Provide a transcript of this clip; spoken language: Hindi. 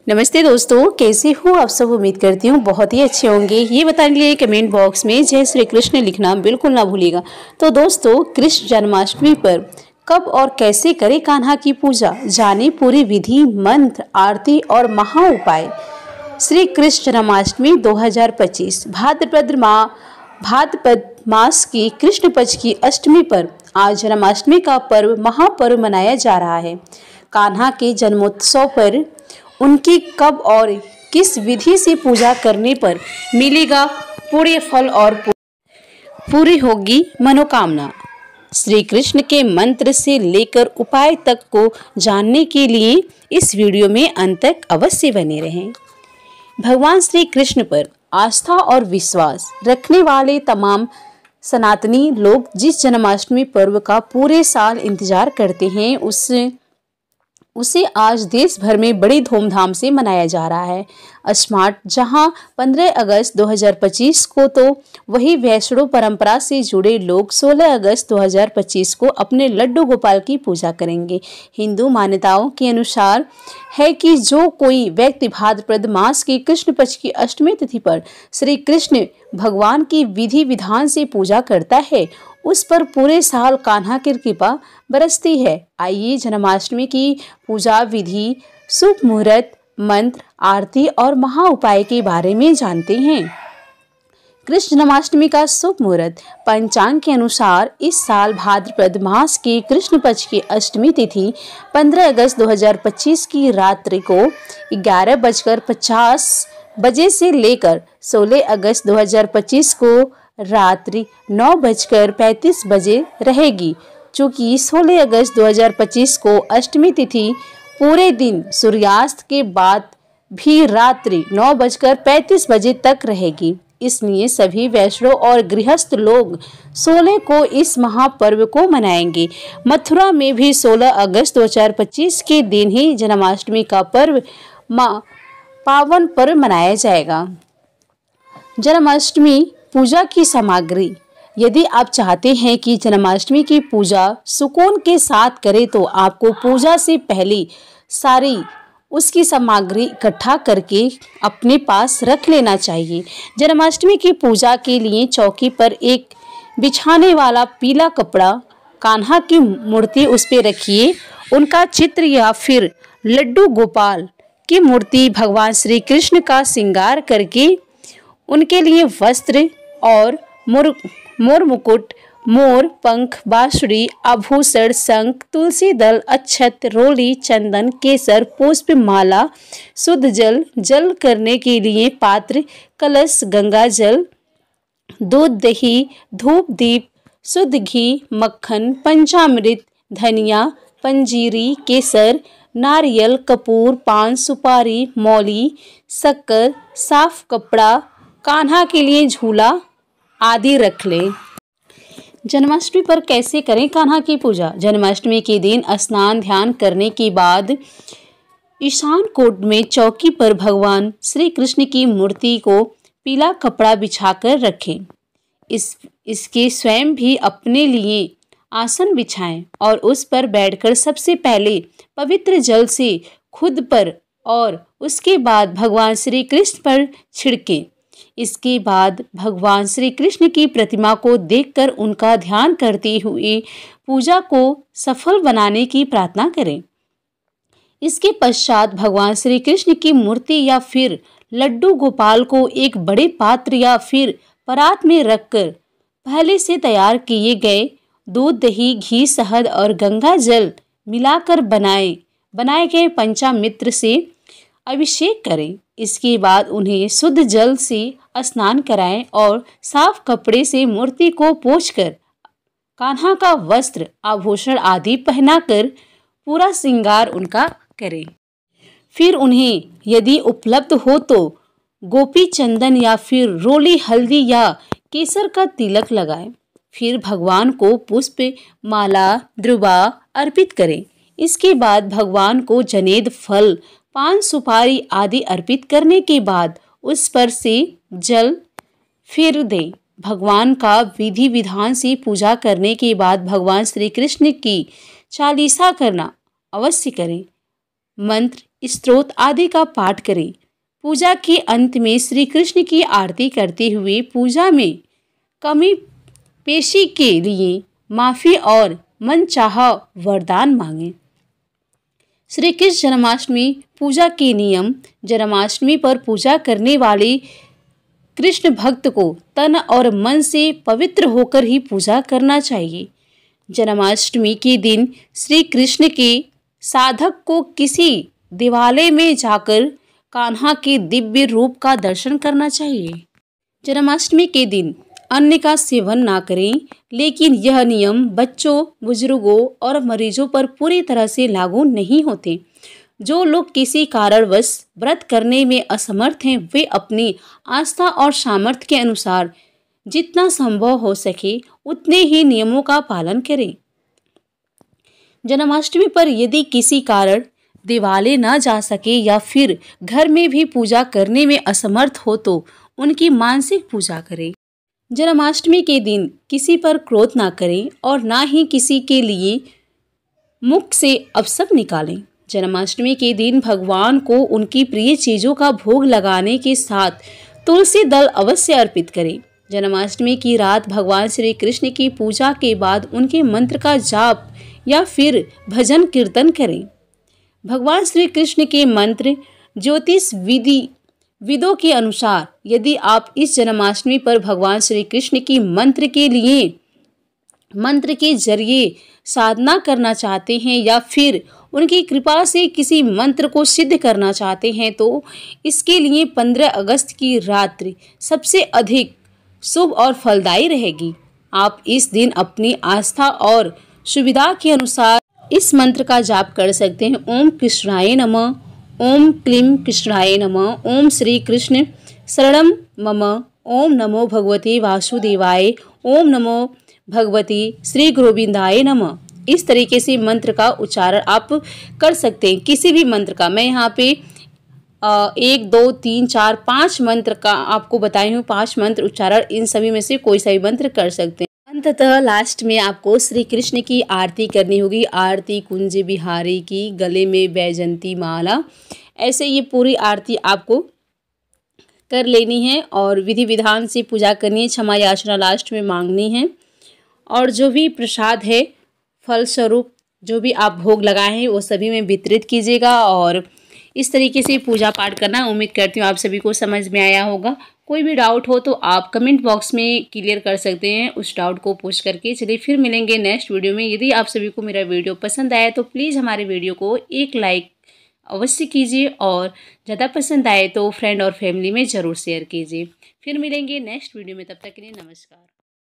नमस्ते दोस्तों, कैसे हो आप सब। उम्मीद करती हूँ बहुत ही अच्छे होंगे। ये बताने के लिए कमेंट बॉक्स में जय श्री कृष्ण लिखना बिल्कुल ना भूलिएगा। तो दोस्तों, कृष्ण जन्माष्टमी पर कब और कैसे करें कान्हा की पूजा, जाने पूरी विधि, मंत्र, आरती और महा उपाय। श्री कृष्ण जन्माष्टमी 2025 भाद्रपद मास की कृष्ण पक्ष की अष्टमी पर आज जन्माष्टमी का पर्व महापर्व मनाया जा रहा है। कान्हा के जन्मोत्सव पर उनकी कब और किस विधि से पूजा करने पर मिलेगा पूरे फल और पूरी होगी मनोकामना। श्री कृष्ण के मंत्र से लेकर उपाय तक को जानने के लिए इस वीडियो में अंत तक अवश्य बने रहें। भगवान श्री कृष्ण पर आस्था और विश्वास रखने वाले तमाम सनातनी लोग जिस जन्माष्टमी पर्व का पूरे साल इंतजार करते हैं उसे आज देश भर में बड़ी धूमधाम से मनाया जा रहा है। स्मार्ट जहां 15 अगस्त 2025 को तो वही वैष्णव परंपरा से जुड़े लोग 16 अगस्त 2025 को अपने लड्डू गोपाल की पूजा करेंगे। हिंदू मान्यताओं के अनुसार है कि जो कोई व्यक्ति भाद्रपद मास की कृष्ण पक्ष की अष्टमी तिथि पर श्री कृष्ण भगवान की विधि विधान से पूजा करता है, उस पर पूरे साल कान्हा की कृपा बरसती है। आइए जन्माष्टमी की पूजा विधि, शुभ मुहूर्त, मंत्र, आरती और महा उपाय के बारे में जानते हैं। कृष्ण जन्माष्टमी का शुभ मुहूर्त पंचांग के अनुसार इस साल भाद्रपद मास की कृष्ण पक्ष की अष्टमी तिथि 15 अगस्त 2025 की रात्रि को 11:50 बजे से लेकर 16 अगस्त 2025 को रात्रि 9:35 बजे रहेगी। चूँकि 16 अगस्त 2025 को अष्टमी तिथि पूरे दिन सूर्यास्त के बाद भी रात्रि 9:35 बजे तक रहेगी, इसलिए सभी वैष्णव और गृहस्थ लोग 16 को इस महापर्व को मनाएंगे। मथुरा में भी 16 अगस्त 2025 के दिन ही जन्माष्टमी का पर्व पावन पर्व मनाया जाएगा। जन्माष्टमी पूजा की सामग्री। यदि आप चाहते हैं कि जन्माष्टमी की पूजा सुकून के साथ करें तो आपको पूजा से पहले सारी उसकी सामग्री इकट्ठा करके अपने पास रख लेना चाहिए। जन्माष्टमी की पूजा के लिए चौकी पर एक बिछाने वाला पीला कपड़ा, कान्हा की मूर्ति उस पर रखिए। उनका चित्र या फिर लड्डू गोपाल की मूर्ति, भगवान श्री कृष्ण का श्रृंगार करके उनके लिए वस्त्र और मोर मुकुट, मोर पंख, बांसुरी, आभूषण, शंख, तुलसी दल, अक्षत, रोली, चंदन, केसर, पुष्प, माला, शुद्ध जल करने के लिए पात्र, कलश, गंगा जल, दूध, दही, धूप, दीप, शुद्ध घी, मक्खन, पंचामृत, धनिया, पंजीरी, केसर, नारियल, कपूर, पान, सुपारी, मौली, शक्कर, साफ कपड़ा, कान्हा के लिए झूला आदि रख ले। जन्माष्टमी पर कैसे करें कान्हा की पूजा। जन्माष्टमी के दिन स्नान ध्यान करने के बाद ईशान कोट में चौकी पर भगवान श्री कृष्ण की मूर्ति को पीला कपड़ा बिछाकर रखें। इसके स्वयं भी अपने लिए आसन बिछाएं और उस पर बैठकर सबसे पहले पवित्र जल से खुद पर और उसके बाद भगवान श्री कृष्ण पर छिड़कें। इसके बाद भगवान श्री कृष्ण की प्रतिमा को देखकर उनका ध्यान करते हुए पूजा को सफल बनाने की प्रार्थना करें। इसके पश्चात भगवान श्री कृष्ण की मूर्ति या फिर लड्डू गोपाल को एक बड़े पात्र या फिर परात में रखकर पहले से तैयार किए गए दूध, दही, घी, शहद और गंगा जल मिलाकर बनाए गए पंचामृत से अभिषेक करें। इसके बाद उन्हें शुद्ध जल से स्नान कराएं और साफ कपड़े से मूर्ति को पोंछकर कान्हा का वस्त्र, आभूषण आदि पहनाकर पूरा श्रृंगार उनका करें। फिर उन्हें यदि उपलब्ध हो तो गोपी चंदन या फिर रोली, हल्दी या केसर का तिलक लगाएं। फिर भगवान को पुष्प, माला, द्रुवा अर्पित करें। इसके बाद भगवान को जनेद, फल, पान, सुपारी आदि अर्पित करने के बाद उस पर से जल फिर दें। भगवान का विधि विधान से पूजा करने के बाद भगवान श्री कृष्ण की चालीसा करना अवश्य करें। मंत्र स्तोत्र आदि का पाठ करें। पूजा के अंत में श्री कृष्ण की आरती करते हुए पूजा में कमी पेशी के लिए माफ़ी और मनचाहा वरदान मांगें। श्री कृष्ण जन्माष्टमी पूजा के नियम। जन्माष्टमी पर पूजा करने वाले कृष्ण भक्त को तन और मन से पवित्र होकर ही पूजा करना चाहिए। जन्माष्टमी के दिन श्री कृष्ण के साधक को किसी देवालय में जाकर कान्हा के दिव्य रूप का दर्शन करना चाहिए। जन्माष्टमी के दिन अन्न का सेवन ना करें, लेकिन यह नियम बच्चों, बुजुर्गों और मरीजों पर पूरी तरह से लागू नहीं होते। जो लोग किसी कारणवश व्रत करने में असमर्थ हैं, वे अपनी आस्था और सामर्थ्य के अनुसार जितना संभव हो सके उतने ही नियमों का पालन करें। जन्माष्टमी पर यदि किसी कारण देवालय न जा सके या फिर घर में भी पूजा करने में असमर्थ हो तो उनकी मानसिक पूजा करें। जन्माष्टमी के दिन किसी पर क्रोध ना करें और ना ही किसी के लिए मुख से अपशब्द निकालें। जन्माष्टमी के दिन भगवान को उनकी प्रिय चीज़ों का भोग लगाने के साथ तुलसी दल अवश्य अर्पित करें। जन्माष्टमी की रात भगवान श्री कृष्ण की पूजा के बाद उनके मंत्र का जाप या फिर भजन कीर्तन करें। भगवान श्री कृष्ण के मंत्र ज्योतिष विदों के अनुसार यदि आप इस जन्माष्टमी पर भगवान श्री कृष्ण की मंत्र के जरिए साधना करना चाहते हैं या फिर उनकी कृपा से किसी मंत्र को सिद्ध करना चाहते हैं तो इसके लिए 15 अगस्त की रात्रि सबसे अधिक शुभ और फलदायी रहेगी। आप इस दिन अपनी आस्था और सुविधा के अनुसार इस मंत्र का जाप कर सकते हैं। ओम कृष्णाय नमः, ओम क्लीं कृष्णाय नमः, ओम श्री कृष्ण शरणं मम, ओम नमो भगवते वासुदेवाय, ओम नमो भगवती श्री गोविंदाय नमः। इस तरीके से मंत्र का उच्चारण आप कर सकते हैं, किसी भी मंत्र का। मैं यहाँ पे 1 2 3 4 5 मंत्र का आपको बताई हूँ। 5 मंत्र उच्चारण, इन सभी में से कोई सा भी मंत्र कर सकते हैं। अंततः लास्ट में आपको श्री कृष्ण की आरती करनी होगी। आरती कुंज बिहारी की, गले में वैजंती माला, ऐसे ये पूरी आरती आपको कर लेनी है और विधि विधान से पूजा करनी है। क्षमा याचना लास्ट में मांगनी है और जो भी प्रसाद है फलस्वरूप जो भी आप भोग लगाए हैं वो सभी में वितरित कीजिएगा और इस तरीके से पूजा पाठ करना। उम्मीद करती हूँ आप सभी को समझ में आया होगा। कोई भी डाउट हो तो आप कमेंट बॉक्स में क्लियर कर सकते हैं, उस डाउट को पूछ करके। चलिए फिर मिलेंगे नेक्स्ट वीडियो में। यदि आप सभी को मेरा वीडियो पसंद आया तो प्लीज़ हमारे वीडियो को एक लाइक अवश्य कीजिए और ज़्यादा पसंद आए तो फ्रेंड और फैमिली में ज़रूर शेयर कीजिए। फिर मिलेंगे नेक्स्ट वीडियो में, तब तक के लिए नमस्कार।